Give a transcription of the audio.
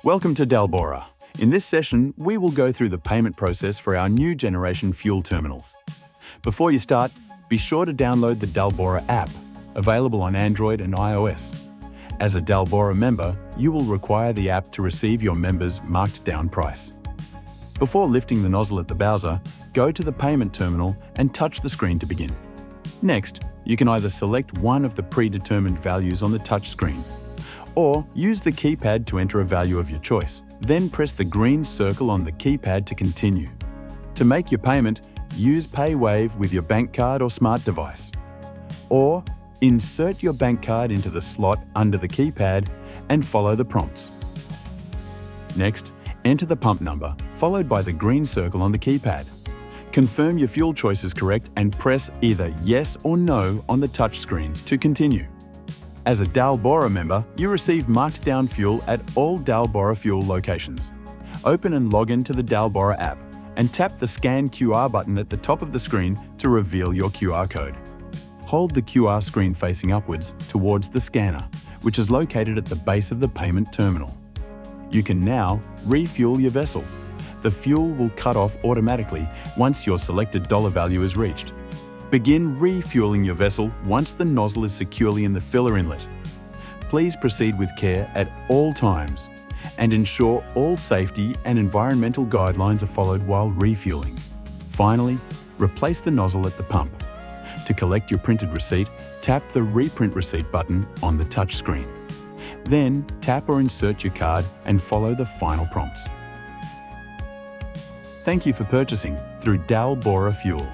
Welcome to Dalbora. In this session, we will go through the payment process for our new generation fuel terminals. Before you start, be sure to download the Dalbora app, available on Android and iOS. As a Dalbora member, you will require the app to receive your member's marked down price. Before lifting the nozzle at the bowser, go to the payment terminal and touch the screen to begin. Next, you can either select one of the predetermined values on the touch screen, or use the keypad to enter a value of your choice. Then press the green circle on the keypad to continue. To make your payment, use PayWave with your bank card or smart device. Or insert your bank card into the slot under the keypad and follow the prompts. Next, enter the pump number, followed by the green circle on the keypad. Confirm your fuel choice is correct and press either yes or no on the touch screen to continue. As a Dalbora member, you receive marked down fuel at all Dalbora fuel locations. Open and log in to the Dalbora app and tap the Scan QR button at the top of the screen to reveal your QR code. Hold the QR screen facing upwards towards the scanner, which is located at the base of the payment terminal. You can now refuel your vessel. The fuel will cut off automatically once your selected dollar value is reached. Begin refueling your vessel once the nozzle is securely in the filler inlet. Please proceed with care at all times and ensure all safety and environmental guidelines are followed while refueling. Finally, replace the nozzle at the pump. To collect your printed receipt, tap the Reprint Receipt button on the touch screen. Then tap or insert your card and follow the final prompts. Thank you for purchasing through Dalbora Fuel.